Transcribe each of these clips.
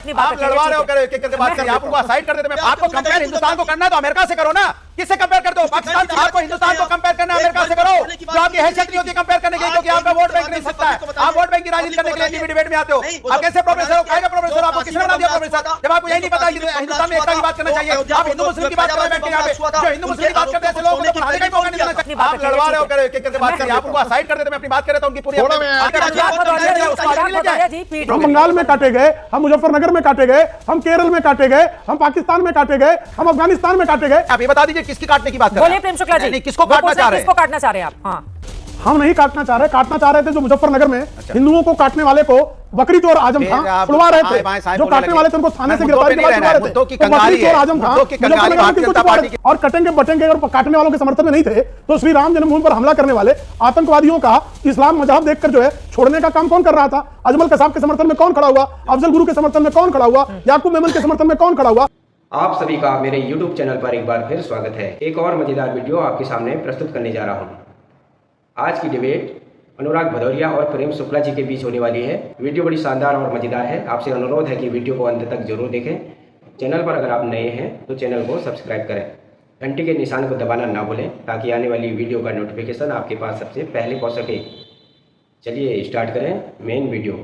आप लड़वा रहे हो करके बात करिए, आप उनको साइड कर देते हैं। आपको कंपेयर हिंदुस्तान को करना है तो अमेरिका से करो ना, किससे कंपेयर करते हो? पाकिस्तान से। आपको हिंदुस्तान को कंपेयर करना है अमेरिका से करो, जो आपकी हैसियत नहीं होती कंपेयर करने के लिए, क्योंकि आपका वोट बैंक नहीं सकता है। आप वोट बैंक की राजनीति करने के लिए डिबेट में आते हो। आप कैसे प्रोफेसर हो? क्या प्रोफेसर? आपको किसने बना दिया प्रोफेसर? जब आपको यही नहीं पता कि हिंदुस्तान में एकता की बात करना चाहिए, आप हिंदू मुस्लिम की बात कर रहे हैं। यहाँ पे जो हिंदू मुस्लिम की बात करते हैं लोगों को पढ़ाने का मौका नहीं देना चाहिए। आप लड़वा रहे हो करके बात करिए, आप उनको साइड कर देते हैं। अपनी बात करें तो उनकी पूरी हम बंगाल में काटे गए, हम मुजफ्फरनगर में काटे गए, हम केरल में काटे गए, हम पाकिस्तान में काटे गए, हम अफगानिस्तान में काटे गए। आप ये बता दीजिए किसकी काटने की बात कर रहे हैं? बोलिए प्रेम शुक्ला जी, किसको काटना चाह रहे हैं? किसको काटना चाह रहे हैं आप? हाँ, हम नहीं काटना चाह रहे, काटना चाह रहे थे जो मुजफ्फरनगर में हिंदुओं को काटने वाले को बकरी चोर आजम था छुड़वा रहे थे, जो काटने वाले थे उनको थाने से गिरफ्तार करवा रहे थे, तो बकरी चोर आजम था और कटेंगे बटेंगे और काटने वालों के समर्थन में नहीं थे, तो श्री राम जन्मभूमि पर हमला करने वाले आतंकवादियों का इस्लाम मजहब देखकर जो है छोड़ने का काम कौन कर रहा था? अजमल कसाब के समर्थन में कौन खड़ा हुआ? अफजल गुरु के समर्थन में कौन खड़ा हुआ? याकूब मेमन के समर्थन में कौन खड़ा हुआ? आप सभी का मेरे YouTube चैनल पर एक बार फिर स्वागत है। एक और मजेदार वीडियो आपके सामने प्रस्तुत करने जा रहा हूं। आज की डिबेट अनुराग भदौरिया और प्रेम शुक्ला जी के बीच होने वाली है। वीडियो बड़ी शानदार और मजेदार है। आपसे अनुरोध है कि वीडियो को अंत तक जरूर देखें। चैनल पर अगर आप नए हैं तो चैनल को सब्सक्राइब करें, घंटी के निशान को दबाना ना भूलें ताकि आने वाली वीडियो का नोटिफिकेशन आपके पास सबसे पहले पहुँच सके। चलिए स्टार्ट करें मेन वीडियो।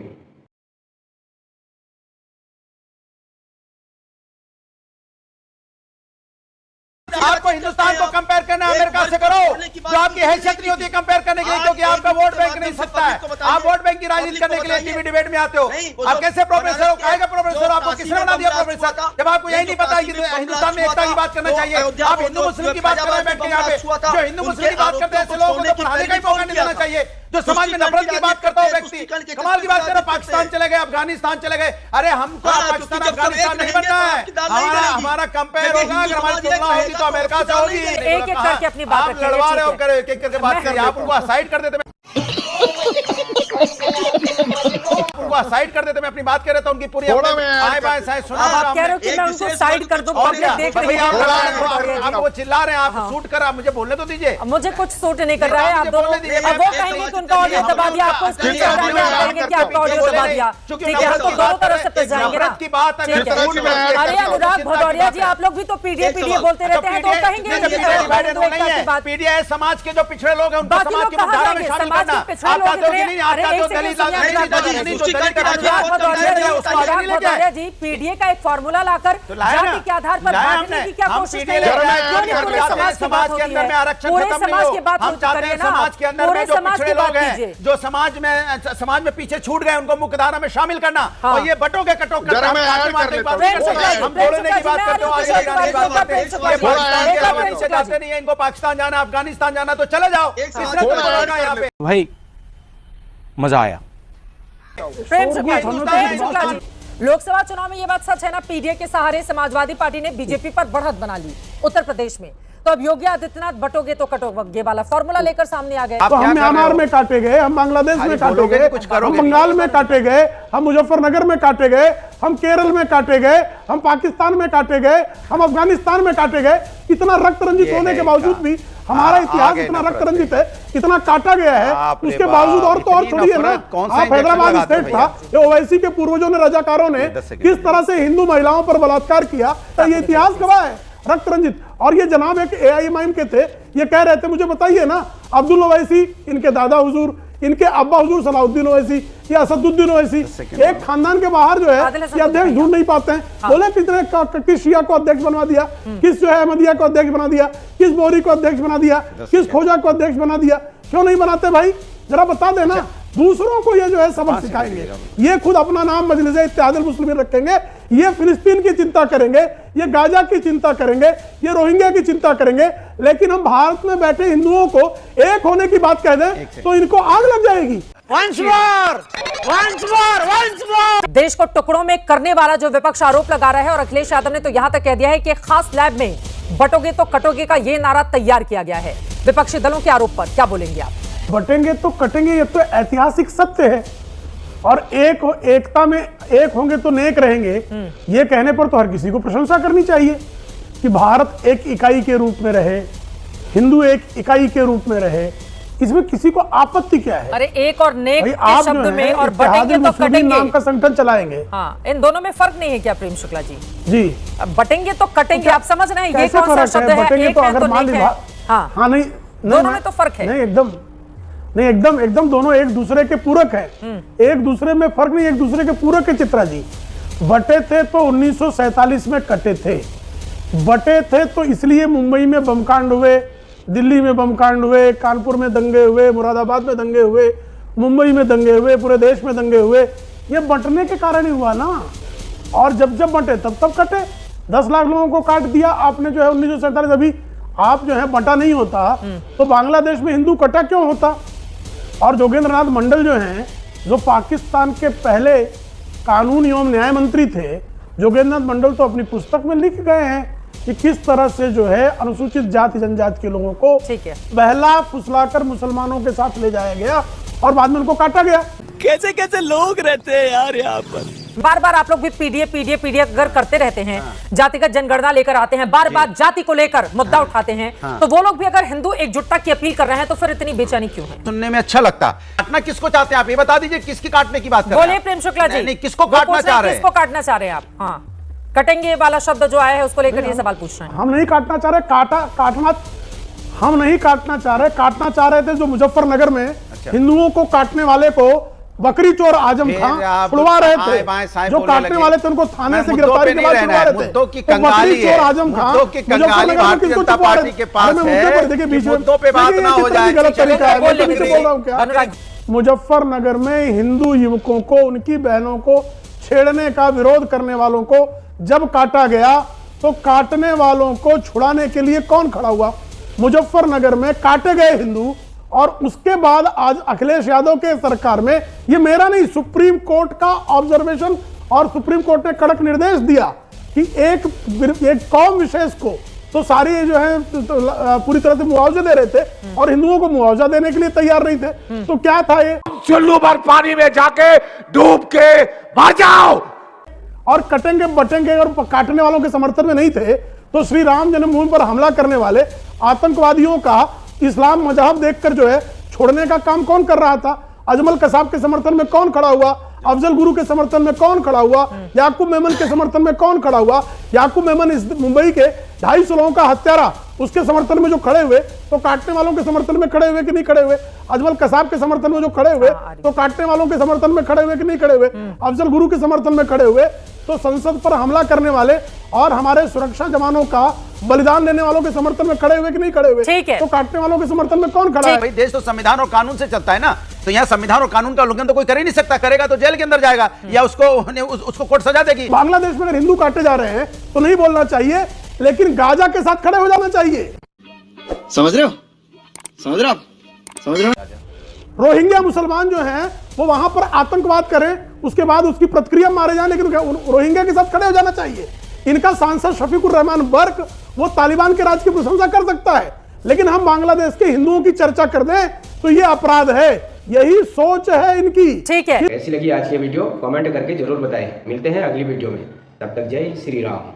आपको हिंदुस्तान को कंपेयर करना है अमेरिका से करो, जो आपकी हैसियत नहीं होती कंपेयर करने के लिए, क्योंकि आपका वोट बैंक नहीं सकता है। आप वोट बैंक की राजनीति करने के लिए डिबेट में आते हो। आप कैसे प्रोफेसर हो? क्या प्रोफेसर? आपको किसने बना दिया प्रोफेसर? जब आपको यही नहीं पता कि हिंदुस्तान में एकता की बात करना चाहिए, आप हिंदू मुस्लिम की बात कर रहे हैं। यहाँ पे जो हिंदू मुस्लिम की बात करते हैं ऐसे लोगों को पढ़ाने का ही मौका नहीं देना चाहिए। जो समाज में नफरत की बात करता हो व्यक्ति, कमाल की बात करो, पाकिस्तान चले गए, अफगानिस्तान चले गए। अरे हमको पाकिस्तान अफगानिस्तान नहीं बनना है, हमारा कंपेयर होगा। अगर हमारी तुलना होगी तो अमेरिका से होगी। एक एक करके अपनी बात आप लड़वा रहे हो करके बात करिए, आप उनको साइड कर देते साइड कर देते। मैं अपनी बात कर रहा था उनकी पूरी आप कह रहे हो कि मैं उनको साइड कर दूं, पब्लिक देख रही है। आप वो चिल्ला रहे हैं, आप शूट कर, आप मुझे बोलने तो दीजिए। मुझे कुछ सूट नहीं कर रहा है। आप दोनों अब वो कहेंगे कि उनका ऑडियो दबा दिया, आपको स्पीच कहेंगे कि आपका ऑडियो दबा दिया। ठीक है, हम तो दोनों तरफ से पिस जाएंगे ना। अरे अनुराग भदौरिया जी, आप लोग भी तो पीडीए बोलते रहते हैं, तो कहेंगे पीडीए समाज के जो पिछड़े लोग हैं उनको समाज की धारा में शामिल करना। जी पीडीए का एक फॉर्मूला लाकर जाति के आधार पर बांटने की क्या कोशिश कर रहे हैं? पूरे समाज के अंदर में आरक्षण पूरे समाज की बात करें ना। समाज के अंदर में जो पिछड़े लोग हैं, जो समाज में पीछे छूट गए, उनको मुख्यधारा में शामिल करना। और ये बटोगे कटोगे हम बोलने की बात करते हो, जाते नहीं है। इनको पाकिस्तान जाना, अफगानिस्तान जाना तो चले जाओ। यहाँ पे भाई मजा आया। लोकसभा चुनाव में ये बात सच है ना, पीडीए के सहारे समाजवादी पार्टी ने बीजेपी पर बढ़त बना ली उत्तर प्रदेश में। तो अब योगी आदित्यनाथ बटोगे तो कटोगे वाला फॉर्मूला लेकर सामने आ गए। तो हम म्यांमार में काटे गए, हम बांग्लादेश में काटे गए, हम बंगाल में काटे गए, हम मुजफ्फरनगर में काटे गए, हम केरल में काटे गए, हम पाकिस्तान में काटे गए, हम अफगानिस्तान में काटे गए। इतना रक्त रंजित होने के बावजूद भी हमारा इतिहास इतना रक्त रंजित है, इतना काटा गया है, उसके बावजूद और तो और छोड़िए ना। आप हैदराबाद स्टेट था, ये ओवैसी के पूर्वजों ने, रजाकारों ने किस तरह से हिंदू महिलाओं पर बलात्कार किया, तो ये इतिहास गवाह है, रक्त रंजित। और ये जनाब एक AIM के थे, ये कह रहे थे, मुझे बताइए ना, अब्दुल ओवैसी, इनके दादा हुजूर, इनके अब्बा हुजूर सलाउद्दीन ओवैसी या असदुद्दीन ओवैसी, एक खानदान के बाहर जो है ये अध्यक्ष ढूंढ नहीं पाते हैं। बोले कितने किस शिया को अध्यक्ष बनवा दिया, किस जो है अहमदिया को अध्यक्ष बना दिया, किस बोरी को अध्यक्ष बना दिया, किस खोजा को अध्यक्ष बना दिया। क्यों नहीं बनाते भाई, जरा बता देना। दूसरों को ये जो है सबक सिखाएंगे, ये खुद अपना नाम मजलिस इत्तेहादुल मुस्लिमीन रखेंगे, ये फिलिस्तीन की चिंता करेंगे, ये गाजा की चिंता करेंगे, ये रोहिंग्या की चिंता करेंगे, लेकिन हम भारत में बैठे हिंदुओं को एक होने की बात कह दें तो इनको आग लग जाएगी। देश को टुकड़ों में करने वाला जो विपक्ष आरोप लगा रहा है, और अखिलेश यादव ने तो यहां तक कह दिया है कि खास लैब में बटोगे तो कटोगे का ये नारा तैयार किया गया है विपक्षी दलों के आरोप पर। क्या बोलेंगे आप? बटेंगे तो कटेंगे, ये तो ऐतिहासिक सत्य है। और एकता में एक होंगे तो नेक रहेंगे, ये कहने पर तो हर किसी को प्रशंसा करनी चाहिए कि भारत एक इकाई के रूप में रहे, हिंदू एक इकाई के रूप में रहे, इसमें किसी को आपत्ति क्या है? अरे एक और नेक भाई के आप जो शब्द है में और इत्तेहाद बटेंगे तो मुस्लिमीन नाम कटेंगे। का संगठन चलाएंगे। हाँ, इन दोनों में फर्क नहीं है क्या प्रेम शुक्ला जी? जी, अब बटेंगे तो कटेंगे, आप समझ रहे हैं ये कैसे कौन सा फर्क शब्द है? बटेंगे एक तो है अगर तो मान नेक है। लीजिए हाँ, हाँ नहीं दोनों में तो फर्क है। नहीं एकदम दोनों एक दूसरे के पूरक है। एक दूसरे में फर्क नहीं, एक दूसरे के पूरक है। चित्रा जी, बटे थे तो 1947 में कटे थे, बटे थे तो इसलिए मुंबई में बमकांड हुए, दिल्ली में बमकांड हुए, कानपुर में दंगे हुए, मुरादाबाद में दंगे हुए, मुंबई में दंगे हुए, पूरे देश में दंगे हुए। ये बंटने के कारण ही हुआ ना। और जब बंटे तब कटे। 10 लाख लोगों को काट दिया आपने जो है 1947। अभी आप जो है बंटा नहीं होता तो बांग्लादेश में हिंदू कटा क्यों होता? और जोगेंद्र नाथ मंडल जो हैं, जो पाकिस्तान के पहले कानून एवं न्याय मंत्री थे, जोगेंद्र नाथ मंडल तो अपनी पुस्तक में लिख गए हैं कि किस तरह से जो है अनुसूचित जाति जनजाति के लोगों को बहला फुसलाकर मुसलमानों के साथ ले जाया गया और बाद में उनको काटा गया। कैसे कैसे लोग रहते हैं यार यहाँ पर। बार बार आप लोग भी पीडीएफ अगर करते रहते हैं, जातिगत जनगणना लेकर आते हैं, बार बार जाति को लेकर मुद्दा उठाते हैं, तो वो लोग भी अगर हिंदू एकजुटता की अपील कर रहे हैं तो फिर इतनी बेचैनी क्यों है? सुनने में अच्छा लगता। काटना किसको चाहते हैं आप ये बता दीजिए, किसकी काटने की बात कर रहे हैं? बोले प्रेम शुक्ला जी, नहीं, किसको काटना चाह रहे हैं? किसको काटना चाह रहे हैं आप? हाँ, कटेंगे वाला शब्द जो आया है उसको लेकर ये सवाल पूछ रहे हैं। हम नहीं काटना चाह रहे, हम नहीं काटना चाह रहे, काटना चाह रहे थे जो मुजफ्फरनगर में हिंदुओं को काटने वाले को बकरी चोर आजम खान छुड़वा रहे थे, जो काटने वाले थे उनको थाने से गिरफ्तारी के बाद छुड़वा रहे थे। मुद्दों की कंगाली है, आजम खान मुद्दों की कंगाली भारतीय जनता पार्टी के पास है। देखिए बीच में मुद्दों पे बात ना हो जाए, गलत तरीका है। बोल रहा हूँ क्या, मुजफ्फरनगर में हिंदू युवकों को, उनकी बहनों को छेड़ने का विरोध करने वालों को जब काटा गया तो काटने वालों को छुड़ाने के लिए कौन खड़ा हुआ? मुजफ्फरनगर में काटे गए हिंदू। और उसके बाद आज अखिलेश यादव के सरकार में, ये मेरा नहीं, सुप्रीम कोर्ट का ऑब्जर्वेशन, और सुप्रीम कोर्ट ने कड़क निर्देश दिया कि एक कौम विशेष को तो सारी जो है तो पूरी तरह से मुआवजा दे रहे थे और हिंदुओं को मुआवजा देने के लिए तैयार नहीं थे। तो क्या था ये? चुल्लू भर पानी में जाके डूब के मर जाओ। और कटेंगे बटेंगे और काटने वालों के समर्थन में नहीं थे तो श्री राम जन्मभूमि पर हमला करने वाले आतंकवादियों का इस्लाम मजहब देखकर जो है छोड़ने का काम कौन कर रहा था? अजमल कसाब के समर्थन में कौन खड़ा हुआ? अफजल गुरु के समर्थन में कौन खड़ा हुआ? याकूब मेमन के समर्थन में कौन खड़ा हुआ? याकूब मेमन इस मुंबई के 250 लोगों का हत्यारा, उसके समर्थन में जो खड़े हुए तो काटने वालों के समर्थन में खड़े हुए कि नहीं खड़े हुए? अजमल कसाब के समर्थन में जो खड़े हुए तो काटने वालों के समर्थन में खड़े हुए कि नहीं खड़े हुए? अफजल गुरु के समर्थन में खड़े हुए तो संसद पर हमला करने वाले और हमारे सुरक्षा जवानों का बलिदान देने वालों के समर्थन में खड़े हुए कि नहीं खड़े हुए? ठीक है। तो काटने वालों के समर्थन में कौन खड़ा है? भाई देश तो संविधान और कानून से चलता है ना, तो यहाँ संविधान और कानून का उल्लंघन तो कोई कर ही नहीं सकता, करेगा तो जेल के अंदर जाएगा या उसको कोर्ट सजा देगी। बांग्लादेश में अगर हिंदू काटे जा रहे हैं तो नहीं बोलना चाहिए, लेकिन गाजा के साथ खड़े हो जाना चाहिए। समझ रहे हो? समझ रहे हो? समझ रहे हो? रोहिंग्या मुसलमान जो हैं वो वहां पर आतंकवाद करें, उसके बाद उसकी प्रतिक्रिया मारे जाए, लेकिन रोहिंग्या के साथ खड़े हो जाना चाहिए। इनका सांसद शफीकुर रहमान बर्क वो तालिबान के राज की प्रशंसा कर सकता है, लेकिन हम बांग्लादेश के हिंदुओं की चर्चा कर दें तो ये अपराध है। यही सोच है इनकी। ठीक है। कैसी लगी आज की वीडियो कमेंट करके जरूर बताएं। मिलते हैं अगली वीडियो में, तब तक जय श्री राम।